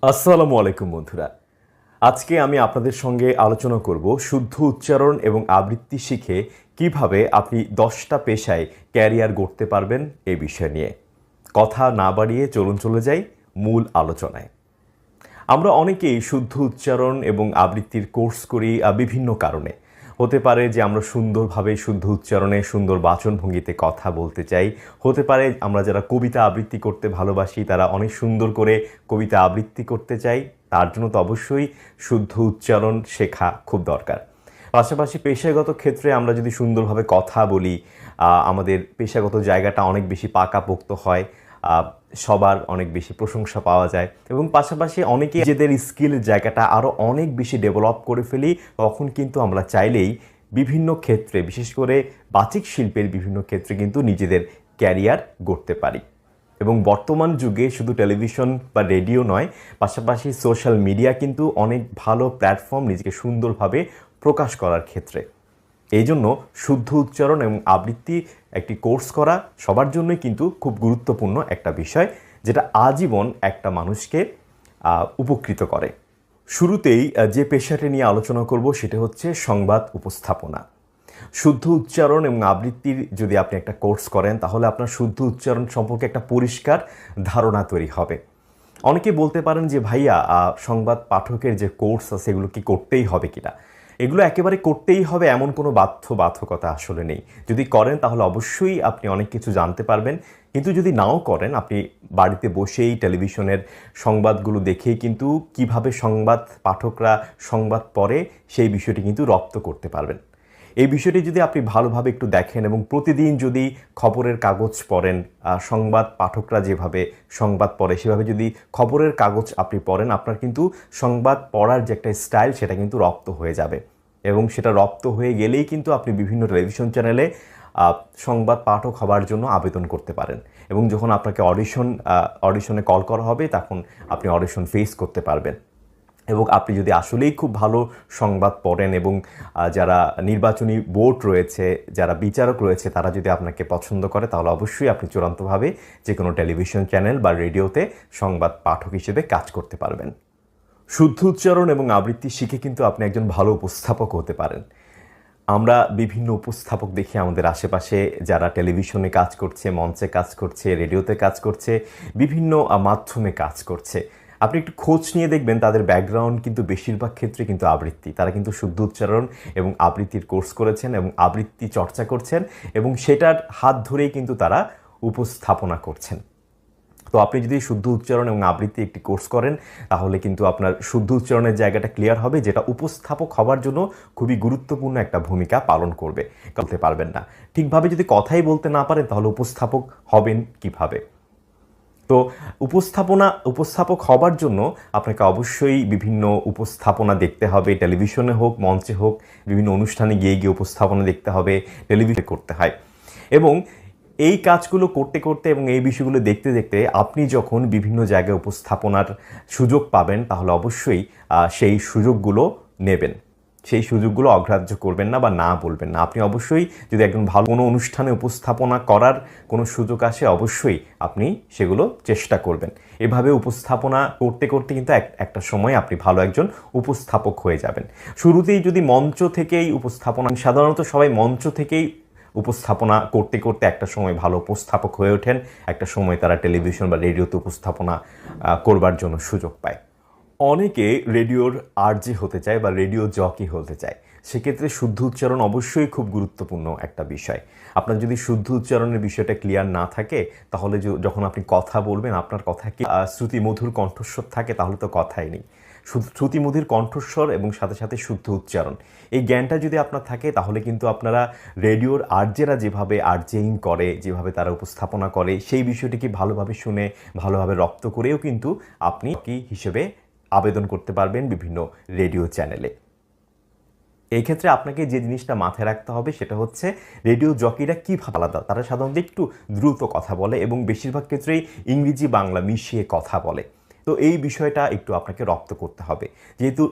আসসালামু আলাইকুম বন্ধুরা। আজকে আমি আপনাদের সঙ্গে আলোচনা করব শুদ্ধ উচ্চারণ এবং আবৃত্তি শিখে কিভাবে আপনি 10টা পেশায় ক্যারিয়ার গড়তে পারবেন এই বিষয় নিয়ে। কথা না বাড়িয়ে চলুন চলে যাই মূল আলোচনায়। আমরা অনেকেই শুদ্ধ উচ্চারণ এবং আবৃত্তির কোর্স করি বিভিন্ন কারণে। হতে পারে যে আমরা সুন্দরভাবে শুদ্ধ উচ্চারণে সুন্দর বাচনভঙ্গিতে কথা বলতে চাই। হতে পারে আমরা যারা কবিতা আবৃত্তি করতে ভালোবাসি তারা অনেক সুন্দর করে কবিতা আবৃত্তি করতে চাই। তার জন্য তো অবশ্যই শুদ্ধ উচ্চারণ শেখা খুব দরকার। পাশাপাশি পেশাগত ক্ষেত্রে আমরা যদি সুন্দরভাবে কথা বলি, আমাদের পেশাগত জায়গাটা অনেক বেশি পাকাপোক্ত হয়, সবার অনেক বেশি প্রশংসা পাওয়া যায় এবং পাশাপাশি অনেকে নিজেদের স্কিলের জায়গাটা আরও অনেক বেশি ডেভেলপ করে ফেলি। তখন কিন্তু আমরা চাইলেই বিভিন্ন ক্ষেত্রে, বিশেষ করে বাচিক শিল্পের বিভিন্ন ক্ষেত্রে কিন্তু নিজেদের ক্যারিয়ার গড়তে পারি। এবং বর্তমান যুগে শুধু টেলিভিশন বা রেডিও নয়, পাশাপাশি সোশ্যাল মিডিয়া কিন্তু অনেক ভালো প্ল্যাটফর্ম নিজেকে সুন্দরভাবে প্রকাশ করার ক্ষেত্রে। এই জন্য শুদ্ধ উচ্চারণ এবং আবৃত্তি একটি কোর্স করা সবার জন্যই কিন্তু খুব গুরুত্বপূর্ণ একটা বিষয়, যেটা আজীবন একটা মানুষকে উপকৃত করে। শুরুতেই যে পেশাটি নিয়ে আলোচনা করব সেটা হচ্ছে সংবাদ উপস্থাপনা। শুদ্ধ উচ্চারণ এবং আবৃত্তির যদি আপনি একটা কোর্স করেন তাহলে আপনার শুদ্ধ উচ্চারণ সম্পর্কে একটা পরিষ্কার ধারণা তৈরি হবে। অনেকে বলতে পারেন যে ভাইয়া, সংবাদ পাঠকের যে কোর্স আছে এগুলো কি করতেই হবে কিনা। এগুলো একেবারে করতেই হবে এমন কোনো বাধ্যবাধকতা আসলে নেই। যদি করেন তাহলে অবশ্যই আপনি অনেক কিছু জানতে পারবেন, কিন্তু যদি নাও করেন আপনি বাড়িতে বসেই টেলিভিশনের সংবাদগুলো দেখেই কিন্তু কিভাবে সংবাদ পাঠকরা সংবাদ পড়ে সেই বিষয়টি কিন্তু রপ্ত করতে পারবেন। এই বিষয়টি যদি আপনি ভালোভাবে একটু দেখেন এবং প্রতিদিন যদি খবরের কাগজ পড়েন, সংবাদ পাঠকরা যেভাবে সংবাদ পড়ে সেভাবে যদি খবরের কাগজ আপনি পড়েন, আপনার কিন্তু সংবাদ পড়ার যে একটা স্টাইল সেটা কিন্তু রপ্ত হয়ে যাবে এবং সেটা রপ্ত হয়ে গেলেই কিন্তু আপনি বিভিন্ন টেলিভিশন চ্যানেলে সংবাদ পাঠক হবার জন্য আবেদন করতে পারেন এবং যখন আপনাকে অডিশনে কল করা হবে তখন আপনি অডিশন ফেস করতে পারবেন। এবং আপনি যদি আসলেই খুব ভালো সংবাদ পড়েন এবং যারা নির্বাচনী বোর্ড রয়েছে, যারা বিচারক রয়েছে তারা যদি আপনাকে পছন্দ করে তাহলে অবশ্যই আপনি চূড়ান্তভাবে যে কোনো টেলিভিশন চ্যানেল বা রেডিওতে সংবাদ পাঠক হিসেবে কাজ করতে পারবেন। শুদ্ধ উচ্চারণ এবং আবৃত্তি শিখে কিন্তু আপনি একজন ভালো উপস্থাপক হতে পারেন। আমরা বিভিন্ন উপস্থাপক দেখি আমাদের আশেপাশে, যারা টেলিভিশনে কাজ করছে, মঞ্চে কাজ করছে, রেডিওতে কাজ করছে, বিভিন্ন মাধ্যমে কাজ করছে। আপনি একটু খোঁজ নিয়ে দেখবেন তাদের ব্যাকগ্রাউন্ড কিন্তু বেশিরভাগ ক্ষেত্রে কিন্তু আবৃত্তি। তারা কিন্তু শুদ্ধ উচ্চারণ এবং আবৃত্তির কোর্স করেছেন এবং আবৃত্তি চর্চা করছেন এবং সেটার হাত ধরেই কিন্তু তারা উপস্থাপনা করছেন। তো আপনি যদি শুদ্ধ উচ্চারণ এবং আবৃত্তি একটি কোর্স করেন তাহলে কিন্তু আপনার শুদ্ধ উচ্চারণের জায়গাটা ক্লিয়ার হবে, যেটা উপস্থাপক হবার জন্য খুবই গুরুত্বপূর্ণ একটা ভূমিকা পালন করবে। বলতে পারবেন না ঠিকভাবে, যদি কথাই বলতে না পারেন তাহলে উপস্থাপক হবেন কিভাবে? তো উপস্থাপক হবার জন্য আপনাকে অবশ্যই বিভিন্ন উপস্থাপনা দেখতে হবে, টেলিভিশনে হোক মঞ্চে হোক, বিভিন্ন অনুষ্ঠানে গিয়ে গিয়ে উপস্থাপনা দেখতে হবে, টেলিভিশনে করতে হয়। এবং এই কাজগুলো করতে করতে এবং এই বিষয়গুলো দেখতে দেখতে আপনি যখন বিভিন্ন জায়গায় উপস্থাপনার সুযোগ পাবেন তাহলে অবশ্যই সেই সুযোগগুলো নেবেন, সেই সুযোগগুলো অগ্রাহ্য করবেন না বা না বলবেন না। আপনি অবশ্যই যদি একজন ভালো কোনো অনুষ্ঠানে উপস্থাপনা করার কোনো সুযোগ আসে অবশ্যই আপনি সেগুলো চেষ্টা করবেন। এভাবে উপস্থাপনা করতে করতে কিন্তু একটা সময় আপনি ভালো একজন উপস্থাপক হয়ে যাবেন। শুরুতেই যদি মঞ্চ থেকেই উপস্থাপনা, সাধারণত সবাই মঞ্চ থেকেই উপস্থাপনা করতে করতে একটা সময় ভালো উপস্থাপক হয়ে ওঠেন, একটা সময় তারা টেলিভিশন বা রেডিওতে উপস্থাপনা করবার জন্য সুযোগ পায়। অনেকে রেডিওর আরজে হতে চায় বা রেডিও জকি হতে চায়, সেক্ষেত্রে শুদ্ধ উচ্চারণ অবশ্যই খুব গুরুত্বপূর্ণ একটা বিষয়। আপনার যদি শুদ্ধ উচ্চারণের বিষয়টা ক্লিয়ার না থাকে তাহলে যখন আপনি কথা বলবেন আপনার কথা কি শ্রুতিমধুর কণ্ঠস্বর থাকে তাহলে তো কথাই নেই। শ্রুতিমধুর কণ্ঠস্বর এবং সাথে সাথে শুদ্ধ উচ্চারণ, এই জ্ঞানটা যদি আপনার থাকে তাহলে কিন্তু আপনারা রেডিওর আরজেরা যেভাবে আরজেইং করে, যেভাবে তারা উপস্থাপনা করে সেই বিষয়টিকে ভালোভাবে শুনে ভালোভাবে রপ্ত করেও কিন্তু আপনি কি হিসেবে আবেদন করতে পারবেন বিভিন্ন রেডিও চ্যানেলে। এই ক্ষেত্রে আপনাকে যে জিনিসটা মাথায় রাখতে হবে সেটা হচ্ছে রেডিও জকিরা কীভাবে আলাদা। তারা সাধারণত একটু দ্রুত কথা বলে এবং বেশিরভাগ ক্ষেত্রেই ইংরেজি বাংলা মিশিয়ে কথা বলে। তো এই বিষয়টা একটু আপনাকে রপ্ত করতে হবে, যেহেতু